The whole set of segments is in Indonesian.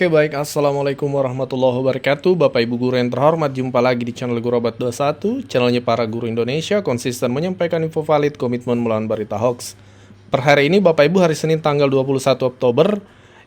Oke baik, Assalamualaikum warahmatullahi wabarakatuh. Bapak Ibu guru yang terhormat, jumpa lagi di channel Gurobat 21, channelnya para guru Indonesia, konsisten menyampaikan info valid, komitmen melawan berita hoax. Per hari ini Bapak Ibu, hari Senin tanggal 21 Oktober,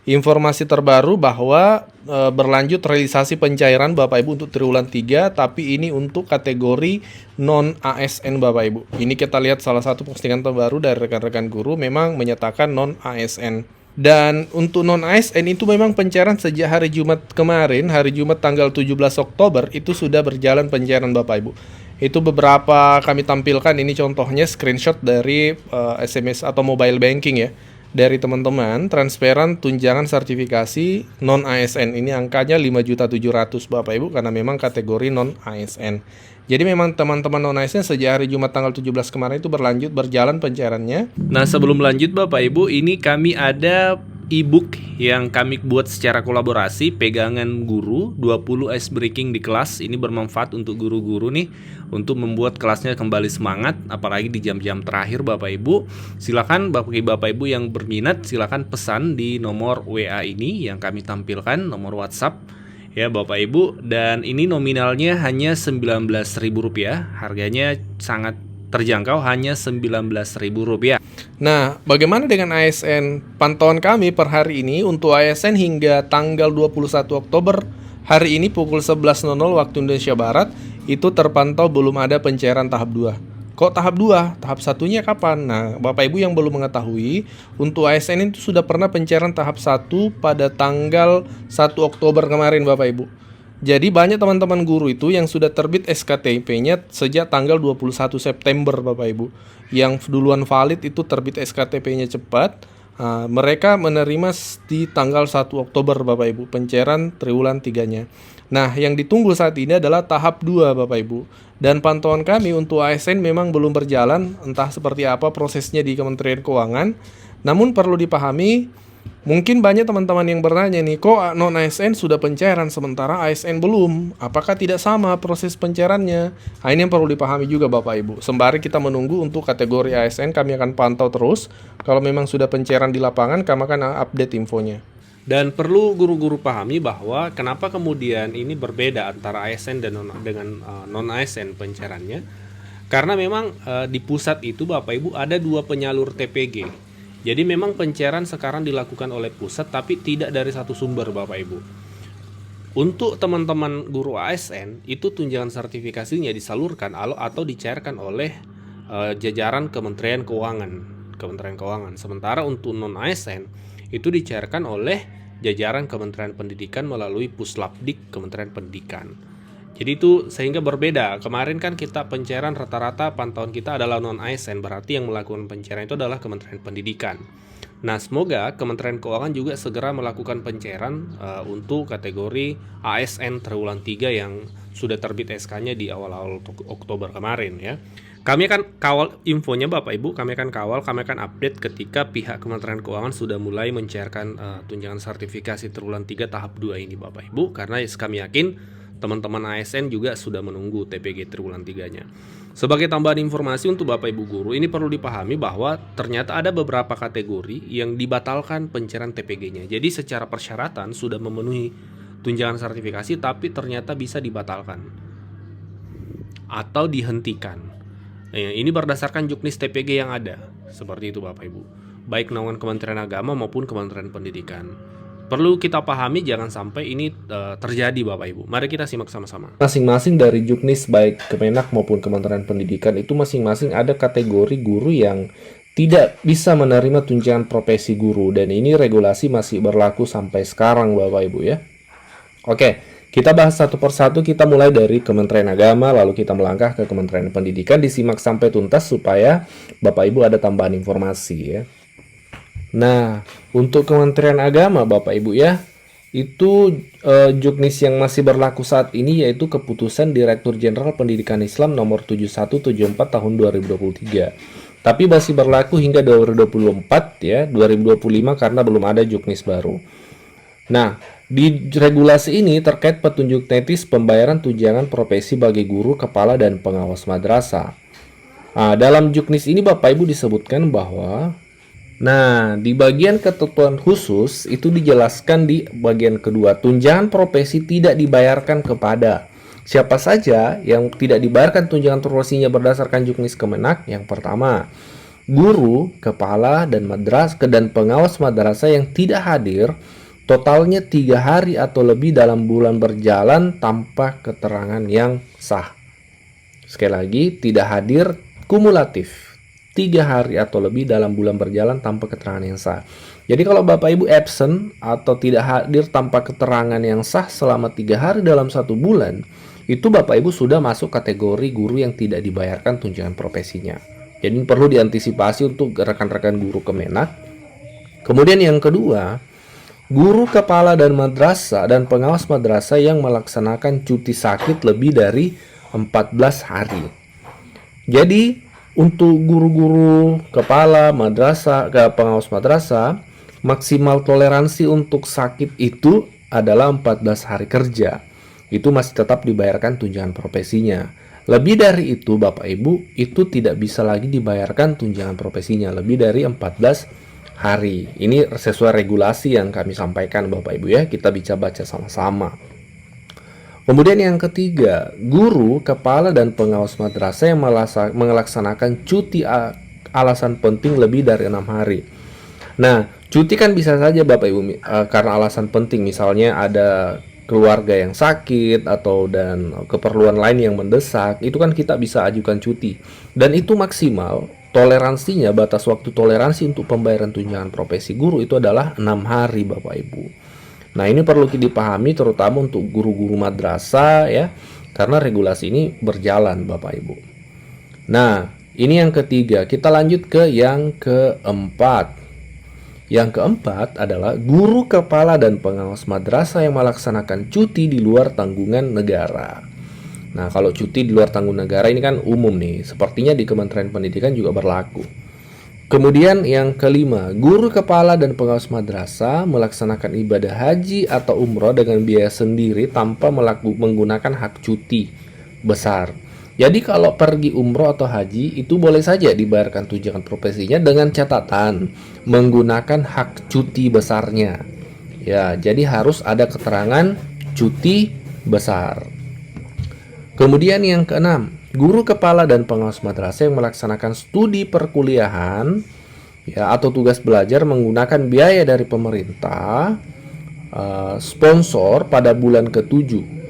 informasi terbaru bahwa berlanjut realisasi pencairan Bapak Ibu untuk triwulan 3, tapi ini untuk kategori non-ASN Bapak Ibu. Ini kita lihat salah satu postingan terbaru dari rekan-rekan guru memang menyatakan non-ASN. Dan untuk non-ASN itu memang pencairan sejak hari Jumat kemarin, hari Jumat tanggal 17 Oktober, itu sudah berjalan pencairan Bapak Ibu. Itu beberapa kami tampilkan, ini contohnya screenshot dari SMS atau mobile banking ya. Dari teman-teman, transferan tunjangan sertifikasi non-ASN. Ini angkanya 5.700.000 Bapak Ibu, karena memang kategori non-ASN. Jadi memang teman-teman non-ASN sejak hari Jumat tanggal 17 kemarin itu berjalan pencairannya. Nah, sebelum lanjut Bapak Ibu, ini kami ada e-book yang kami buat secara kolaborasi, pegangan guru, 20 ice breaking di kelas. Ini bermanfaat untuk guru-guru nih, untuk membuat kelasnya kembali semangat, apalagi di jam-jam terakhir Bapak Ibu. Silakan bagi Bapak Ibu yang berminat, silakan pesan di nomor WA ini yang kami tampilkan, nomor WhatsApp ya Bapak Ibu. Dan ini nominalnya hanya Rp19.000, harganya sangat terjangkau, hanya Rp19.000. Nah, bagaimana dengan ASN? Pantauan kami per hari ini untuk ASN hingga tanggal 21 Oktober, hari ini pukul 11.00 waktu Indonesia Barat, itu terpantau belum ada pencairan tahap 2. Kok tahap 2? Tahap satunya kapan? Nah, Bapak Ibu yang belum mengetahui, untuk ASN itu sudah pernah pencairan tahap 1 pada tanggal 1 Oktober kemarin Bapak Ibu. Jadi banyak teman-teman guru itu yang sudah terbit SKTP-nya sejak tanggal 21 September Bapak Ibu. Yang duluan valid itu terbit SKTP-nya cepat. Mereka menerima di tanggal 1 Oktober Bapak Ibu, pencairan triwulan 3-nya. Nah, yang ditunggu saat ini adalah tahap 2 Bapak Ibu. Dan pantauan kami untuk ASN memang belum berjalan, entah seperti apa prosesnya di Kementerian Keuangan. Namun perlu dipahami, mungkin banyak teman-teman yang bertanya nih, kok non-ASN sudah pencairan sementara ASN belum? Apakah tidak sama proses pencairannya? Nah, ini yang perlu dipahami juga Bapak Ibu. Sembari kita menunggu untuk kategori ASN, kami akan pantau terus. Kalau memang sudah pencairan di lapangan, kami akan update infonya. Dan perlu guru-guru pahami bahwa kenapa kemudian ini berbeda antara ASN dan dengan non-ASN pencairannya. Karena memang di pusat itu Bapak Ibu ada 2 penyalur TPG. Jadi memang pencairan sekarang dilakukan oleh pusat, tapi tidak dari satu sumber Bapak Ibu. Untuk teman-teman guru ASN, itu tunjangan sertifikasinya disalurkan atau dicairkan oleh jajaran Kementerian Keuangan. Sementara untuk non-ASN, itu dicairkan oleh jajaran Kementerian Pendidikan melalui Puslapdik Kementerian Pendidikan. Jadi itu sehingga berbeda. Kemarin kan kita pencairan rata-rata pantauan kita adalah non-ASN, berarti yang melakukan pencairan itu adalah Kementerian Pendidikan. Nah, semoga Kementerian Keuangan juga segera melakukan pencairan untuk kategori ASN triwulan 3 yang sudah terbit SK-nya di awal-awal Oktober kemarin ya. Kami akan kawal infonya Bapak Ibu, kami akan update ketika pihak Kementerian Keuangan sudah mulai mencairkan tunjangan sertifikasi triwulan 3 tahap 2 ini Bapak Ibu, karena kami yakin teman-teman ASN juga sudah menunggu TPG triwulan 3-nya. Sebagai tambahan informasi untuk Bapak Ibu guru, ini perlu dipahami bahwa ternyata ada beberapa kategori yang dibatalkan pencairan TPG-nya. Jadi secara persyaratan sudah memenuhi tunjangan sertifikasi, tapi ternyata bisa dibatalkan atau dihentikan. Nah, ini berdasarkan juknis TPG yang ada. Seperti itu Bapak Ibu, baik naungan Kementerian Agama maupun Kementerian Pendidikan. Perlu kita pahami jangan sampai ini terjadi Bapak Ibu. Mari kita simak sama-sama. Masing-masing dari juknis baik Kemenak maupun Kementerian Pendidikan itu masing-masing ada kategori guru yang tidak bisa menerima tunjangan profesi guru. Dan ini regulasi masih berlaku sampai sekarang Bapak Ibu ya. Oke, kita bahas satu persatu. Kita mulai dari Kementerian Agama, lalu kita melangkah ke Kementerian Pendidikan. Disimak sampai tuntas supaya Bapak Ibu ada tambahan informasi ya. Nah, untuk Kementerian Agama Bapak Ibu ya, itu juknis yang masih berlaku saat ini yaitu Keputusan Direktur Jenderal Pendidikan Islam nomor 7174 tahun 2023. Tapi masih berlaku hingga 2024 ya, 2025 karena belum ada juknis baru. Nah, di regulasi ini terkait petunjuk teknis pembayaran tunjangan profesi bagi guru, kepala, dan pengawas madrasah. Dalam juknis ini Bapak Ibu disebutkan bahwa Nah, di bagian ketentuan khusus itu dijelaskan di bagian kedua, tunjangan profesi tidak dibayarkan kepada siapa saja yang tidak dibayarkan tunjangan profesinya berdasarkan Juknis Kemenak. Yang pertama, guru, kepala, dan pengawas madrasah yang tidak hadir totalnya 3 hari atau lebih dalam bulan berjalan tanpa keterangan yang sah. Sekali lagi, tidak hadir kumulatif 3 hari atau lebih dalam bulan berjalan tanpa keterangan yang sah. Jadi kalau Bapak Ibu absent atau tidak hadir tanpa keterangan yang sah selama 3 hari dalam 1 bulan, itu Bapak Ibu sudah masuk kategori guru yang tidak dibayarkan tunjangan profesinya. Jadi perlu diantisipasi untuk rekan-rekan guru Kemenak. Kemudian yang kedua, guru, kepala, dan madrasah dan pengawas madrasah yang melaksanakan cuti sakit lebih dari 14 hari. Jadi untuk guru-guru, kepala, madrasah, pengawas madrasah, maksimal toleransi untuk sakit itu adalah 14 hari kerja. Itu masih tetap dibayarkan tunjangan profesinya. Lebih dari itu Bapak Ibu, itu tidak bisa lagi dibayarkan tunjangan profesinya lebih dari 14 hari. Ini sesuai regulasi yang kami sampaikan Bapak Ibu ya, kita bisa baca sama-sama. Kemudian yang ketiga, guru, kepala, dan pengawas madrasah yang melaksanakan cuti alasan penting lebih dari 6 hari. Nah, cuti kan bisa saja Bapak Ibu karena alasan penting, misalnya ada keluarga yang sakit atau dan keperluan lain yang mendesak, itu kan kita bisa ajukan cuti. Dan itu maksimal toleransinya, batas waktu toleransi untuk pembayaran tunjangan profesi guru itu adalah 6 hari Bapak Ibu. Nah, ini perlu dipahami terutama untuk guru-guru madrasah ya, karena regulasi ini berjalan Bapak Ibu. Nah, ini yang ketiga. Kita lanjut ke yang keempat. Yang keempat adalah guru, kepala, dan pengawas madrasah yang melaksanakan cuti di luar tanggungan negara. Nah, kalau cuti di luar tanggungan negara ini kan umum nih, sepertinya di Kementerian Pendidikan juga berlaku. Kemudian yang kelima, guru, kepala, dan pengawas madrasah melaksanakan ibadah haji atau umroh dengan biaya sendiri tanpa menggunakan hak cuti besar. Jadi kalau pergi umroh atau haji itu boleh saja dibayarkan tunjangan profesinya dengan catatan menggunakan hak cuti besarnya. Ya, jadi harus ada keterangan cuti besar. Kemudian yang keenam, guru, kepala, dan pengawas madrasah yang melaksanakan studi perkuliahan ya atau tugas belajar menggunakan biaya dari pemerintah sponsor pada bulan ke-7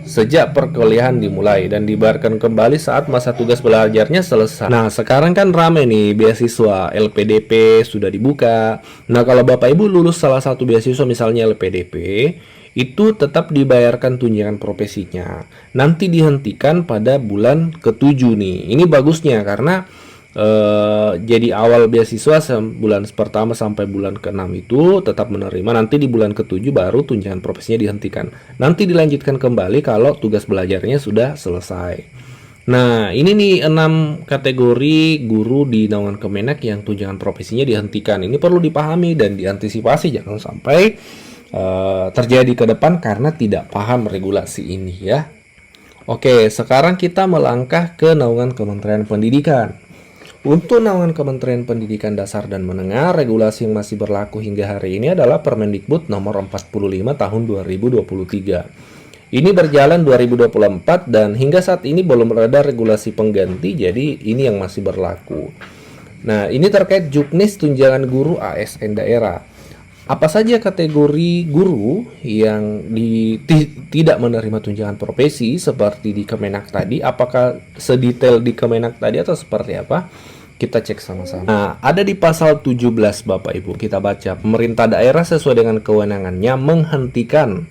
sejak perkuliahan dimulai dan dibayarkan kembali saat masa tugas belajarnya selesai. Nah, sekarang kan rame nih beasiswa LPDP sudah dibuka. Nah, kalau Bapak Ibu lulus salah satu beasiswa misalnya LPDP, itu tetap dibayarkan tunjangan profesinya. Nanti dihentikan pada bulan ke-7 nih. Ini bagusnya karena jadi awal beasiswa bulan pertama sampai bulan ke-6 itu tetap menerima. Nanti di bulan ke-7 baru tunjangan profesinya dihentikan. Nanti dilanjutkan kembali kalau tugas belajarnya sudah selesai. Nah, ini nih 6 kategori guru di naungan Kemenak yang tunjangan profesinya dihentikan. Ini perlu dipahami dan diantisipasi jangan sampai terjadi ke depan karena tidak paham regulasi ini ya. Oke, sekarang kita melangkah ke naungan Kementerian Pendidikan. Untuk naungan Kementerian Pendidikan Dasar dan Menengah, regulasi yang masih berlaku hingga hari ini adalah Permendikbud nomor 45 tahun 2023. Ini berjalan 2024 dan hingga saat ini belum ada regulasi pengganti, jadi ini yang masih berlaku. Nah, ini terkait Juknis tunjangan guru ASN daerah. Apa saja kategori guru yang tidak menerima tunjangan profesi seperti di Kemenak tadi? Apakah sedetail di Kemenak tadi atau seperti apa? Kita cek sama-sama. Nah, ada di pasal 17 Bapak Ibu. Kita baca, pemerintah daerah sesuai dengan kewenangannya menghentikan,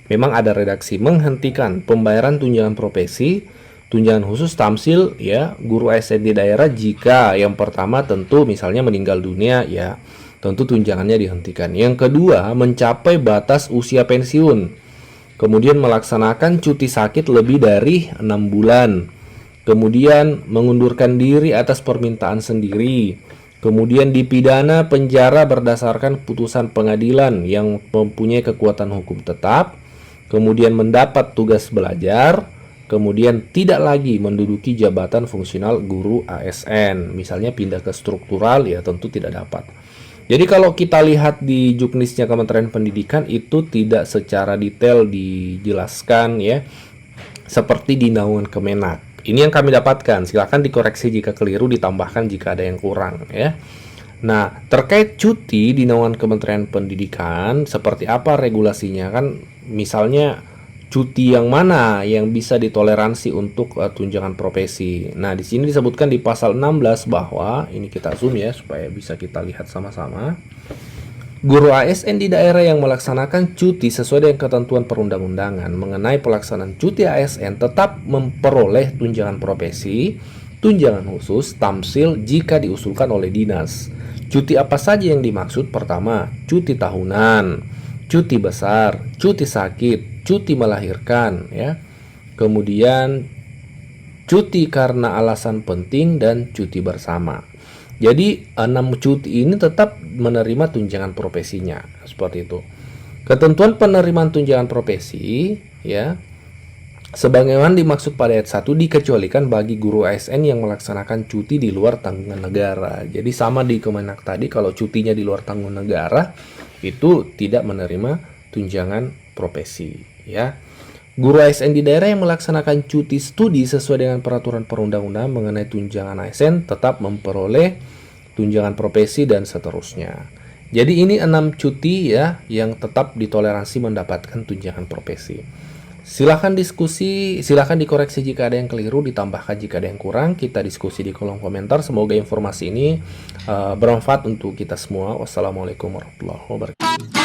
memang ada redaksi, menghentikan pembayaran tunjangan profesi, tunjangan khusus tamsil ya, guru ASN di daerah jika yang pertama tentu misalnya meninggal dunia ya, tentu tunjangannya dihentikan. Yang kedua, mencapai batas usia pensiun. Kemudian melaksanakan cuti sakit lebih dari 6 bulan. Kemudian mengundurkan diri atas permintaan sendiri. Kemudian dipidana penjara berdasarkan putusan pengadilan yang mempunyai kekuatan hukum tetap. Kemudian mendapat tugas belajar. kemudian tidak lagi menduduki jabatan fungsional guru ASN, misalnya pindah ke struktural, ya tentu tidak dapat. Jadi kalau kita lihat di juknisnya Kementerian Pendidikan itu tidak secara detail dijelaskan ya, seperti di naungan Kemenak. Ini yang kami dapatkan, silahkan dikoreksi jika keliru, ditambahkan jika ada yang kurang ya. Nah, terkait cuti di naungan Kementerian Pendidikan, seperti apa regulasinya? Kan misalnya cuti yang mana yang bisa ditoleransi untuk tunjangan profesi. Nah, di sini disebutkan di pasal 16 bahwa, ini kita zoom ya supaya bisa kita lihat sama-sama. Guru ASN di daerah yang melaksanakan cuti sesuai dengan ketentuan perundang-undangan mengenai pelaksanaan cuti ASN tetap memperoleh tunjangan profesi, tunjangan khusus, tamsil jika diusulkan oleh dinas. Cuti apa saja yang dimaksud? Pertama, cuti tahunan, cuti besar, cuti sakit, cuti melahirkan, ya. Kemudian cuti karena alasan penting dan cuti bersama. Jadi 6 cuti ini tetap menerima tunjangan profesinya, seperti itu. Ketentuan penerimaan tunjangan profesi, ya, sebagaimana dimaksud pada ayat 1 dikecualikan bagi guru ASN yang melaksanakan cuti di luar tanggungan negara. Jadi sama di Kemenak tadi, kalau cutinya di luar tanggungan negara itu tidak menerima tunjangan profesi, ya. Guru ASN di daerah yang melaksanakan cuti studi sesuai dengan peraturan perundang-undangan mengenai tunjangan ASN tetap memperoleh tunjangan profesi dan seterusnya. Jadi ini 6 cuti ya yang tetap ditoleransi mendapatkan tunjangan profesi. Silahkan diskusi, silahkan dikoreksi jika ada yang keliru, ditambahkan jika ada yang kurang. Kita diskusi di kolom komentar. Semoga informasi ini bermanfaat untuk kita semua. Wassalamualaikum warahmatullahi wabarakatuh.